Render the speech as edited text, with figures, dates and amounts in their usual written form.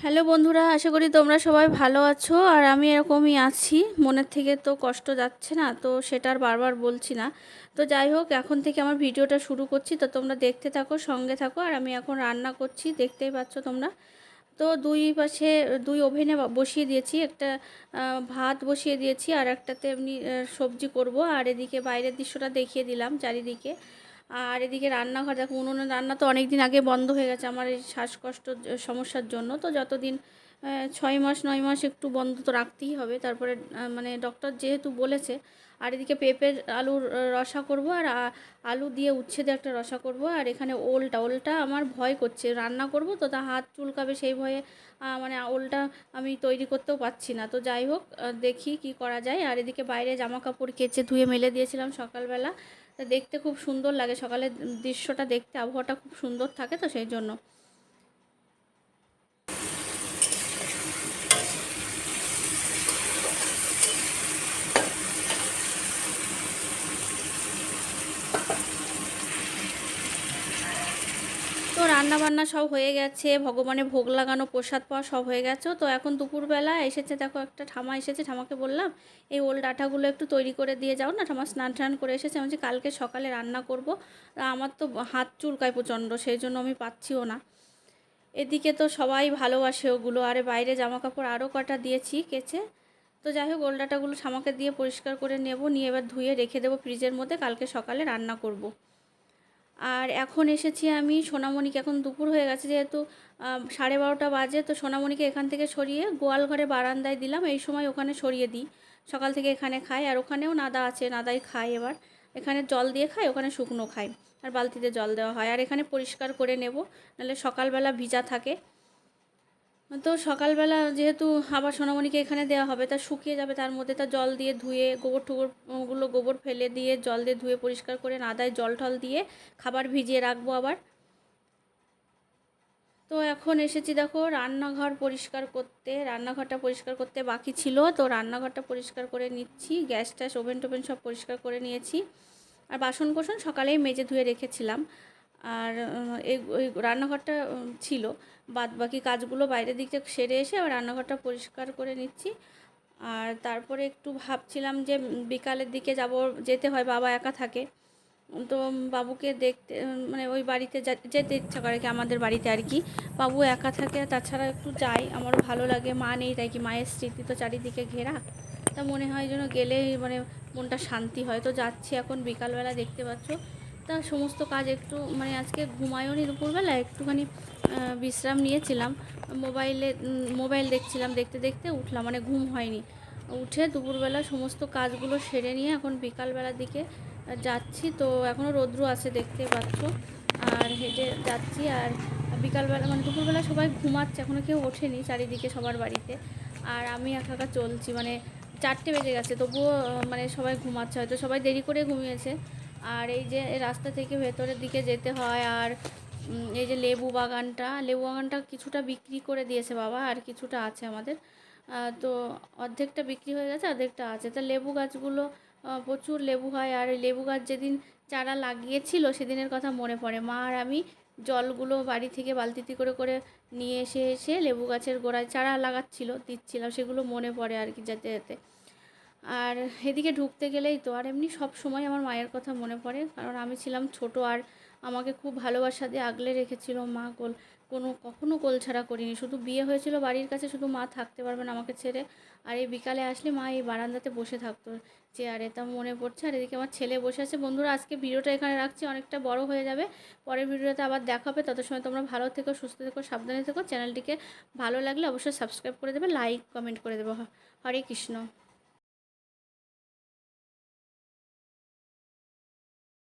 Hello বন্ধুরা, আশা করি তোমরা সবাই ভালো আছো। আর আমি এরকমই আছি, মনের থেকে তো কষ্ট যাচ্ছে না, তো সেটা আর বারবার বলছি না। তো যাই হোক, এখন থেকে আমার ভিডিওটা শুরু করছি, তো তোমরা দেখতে থাকো, সঙ্গে থাকো। আর আমি এখন রান্না করছি, দেখতেই পাচ্ছ তোমরা। তো দুই পাশে দুই ওভেনে বসিয়ে দিয়েছি, একটা ভাত বসিয়ে দিয়েছি, আর একটাতে এমনি সবজি করব। আর এদিকে বাইরের দৃশ্যটা দেখিয়ে দিলাম চারিদিকে। আর এদিকে রান্নাঘর দেখো, উনুনে রান্না তো অনেক দিন আগে বন্ধ হয়ে গেছে আমার এই শ্বাসকষ্ট সমস্যার জন্য। তো যতদিন 6 মাস 9 মাস একটু বন্ধ তো রাখতেই হবে, তারপরে মানে ডক্টর যেহেতু বলেছে। আর এদিকে পেঁপের আলুর রসা করব, আর আলু দিয়ে উচ্ছে দিয়ে একটা রসা করব। আর এখানে ওলটা আমার ভয় করছে, রান্না করব তো তা হাত চুলকাবে সেই ভয়ে মানে ওলটা আমি তৈরি করতেও পারছি না। তো যাই হোক, দেখি কি করা যায়। আর এদিকে বাইরে জামা কাপড় কেচে ধুয়ে মেলে দিয়েছিলাম সকালবেলা। তা দেখতে খুব সুন্দর লাগে, সকালের দৃশ্যটা দেখতে, আবহাওয়াটা খুব সুন্দর থাকে, তো সেই জন্য। তো রান্না বান্না সব হয়ে গেছে, ভগবানের ভোগ লাগানো, প্রসাদ পাওয়া সব হয়ে গেছে। তো এখন দুপুরবেলা এসেছে, দেখো একটা ঠামা এসেছে। ঠামাকে বললাম এই ওল ডাঁটাগুলো একটু তৈরি করে দিয়ে যাও না। ঠামা স্নান টান করে এসেছে, আমি বলছি কালকে সকালে রান্না করব। আমার তো হাত চুলকায় প্রচণ্ড, সেই জন্য আমি পাচ্ছিও না। এদিকে তো সবাই ভালোবাসে ওগুলো। আরে বাইরে জামা কাপড় আরও কটা দিয়েছি কেচে। তো যাই হোক, ওল ডাঁটাগুলো ঠামাকে দিয়ে পরিষ্কার করে নেব, নিয়ে এবার ধুয়ে রেখে দেবো ফ্রিজের মধ্যে, কালকে সকালে রান্না করব। আর এখন এসেছি আমি সোনামণিকে, এখন দুপুর হয়ে গেছে যেহেতু 12:30 বাজে। তো সোনামণিকে এখান থেকে সরিয়ে গোয়াল ঘরে বারান্দায় দিলাম, এই সময় ওখানে সরিয়ে দিই। সকাল থেকে এখানে খায়, আর ওখানেও নাদা আছে, নাদাই খায়। এবার এখানে জল দিয়ে খায়, ওখানে শুকনো খায়, আর বালতিতে জল দেওয়া হয়। আর এখানে পরিষ্কার করে নেব, নাহলে সকালবেলা ভিজা থাকে। তো সকালবেলা যেহেতু আবার সোনামণিকে এখানে দেওয়া হবে, তা শুকিয়ে যাবে, তার মধ্যে তা জল দিয়ে ধুয়ে গোবর গোবর ফেলে দিয়ে জল দিয়ে ধুয়ে পরিষ্কার করে নাদায় জল টল দিয়ে খাবার ভিজিয়ে রাখবো আবার। তো এখন এসেছি দেখো রান্নাঘরটা পরিষ্কার করতে বাকি ছিল, তো রান্নাঘরটা পরিষ্কার করে নিচ্ছি। গ্যাস ট্যাস ওভেন টোভেন সব পরিষ্কার করে নিয়েছি। আর বাসন কোসন সকালেই মেজে ধুয়ে রেখেছিলাম। আর ওই রান্নাঘরটা ছিল, বাদ বাকি কাজগুলো বাইরের দিকটা সেরে এসে আবার রান্নাঘরটা পরিষ্কার করে নিচ্ছি। আর তারপরে একটু ভাবছিলাম যে বিকালের দিকে যেতে হয়, বাবা একা থাকে। তো বাবুকে দেখতে মানে ওই বাড়িতে যেতে ইচ্ছা করে কি, আমাদের বাড়িতে আর কি। বাবু একা থাকে, তাছাড়া একটু যাই, আমারও ভালো লাগে। মা নেই তাই কি, মায়ের স্মৃতি তো চারিদিকে ঘেরা। তা মনে হয় যেন গেলে মানে মনটা শান্তি হয়। তো যাচ্ছি এখন বিকালবেলা, দেখতে পাচ্ছ। তা সমস্ত কাজ একটু মানে আজকে ঘুমায়ও নি দুপুরবেলা, একটুখানি বিশ্রাম নিয়েছিলাম। মোবাইল দেখছিলাম, দেখতে দেখতে উঠলাম, মানে ঘুম হয়নি। উঠে দুপুরবেলা সমস্ত কাজগুলো সেরে নিয়ে এখন বিকালবেলার দিকে যাচ্ছি। তো এখনও রৌদ্র আছে, দেখতে পাচ্ছ। আর হেঁটে যাচ্ছি। আর বিকালবেলা মানে দুপুরবেলা সবাই ঘুমাচ্ছে, এখনও কেউ ওঠেনি চারিদিকে সবার বাড়িতে। আর আমি একা একা চলছি, মানে 4টে বেজে গেছে, তবুও মানে সবাই ঘুমাচ্ছে, হয়তো সবাই দেরি করে ঘুমিয়েছে। আর এই যে রাস্তা থেকে ভেতরের দিকে যেতে হয়। আর এই যে লেবু বাগানটা কিছুটা বিক্রি করে দিয়েছে বাবা, আর কিছুটা আছে আমাদের। তো অর্ধেকটা বিক্রি হয়ে গেছে, অর্ধেকটা আছে। তা লেবু গাছগুলো প্রচুর লেবু হয়। আর লেবু গাছ যেদিন চারা লাগিয়েছিল সেদিনের কথা মনে পড়ে। মা আর আমি জলগুলো বাড়ি থেকে বালতিতে করে করে নিয়ে এসে লেবু গাছের গোড়ায় চারা দিচ্ছিলাম, সেগুলো মনে পড়ে আর কি, যেতে যেতে। আর এদিকে ঢুকতে গেলেই তো আর এমনি সব সময় আমার মায়ের কথা মনে পড়ে, কারণ আমি ছিলাম ছোট, আর আমাকে খুব ভালোবাসা দিয়ে আগলে রেখেছিল মা। কখনো কোল ছাড়া করিনি। শুধু বিয়ে হয়েছিল বাড়ির কাছে, শুধু মা থাকতে পারবে না আমাকে ছেড়ে। আর এই বিকালে আসলে মা এই বারান্দাতে বসে থাকতো চেয়ারে, তা মনে পড়ছে। আর এদিকে আমার ছেলে বসে আছে। বন্ধুরা, আজকে ভিডিওটা এখানে রাখছি, অনেকটা বড় হয়ে যাবে। পরের ভিডিওতে আবার দেখা হবে, তত সময় তোমরা ভালো থেকো, সুস্থ থেকো, সাবধানে থেকো। চ্যানেলটিকে ভালো লাগলে অবশ্যই সাবস্ক্রাইব করে দেবে, লাইক কমেন্ট করে দেবে। হরে কৃষ্ণ।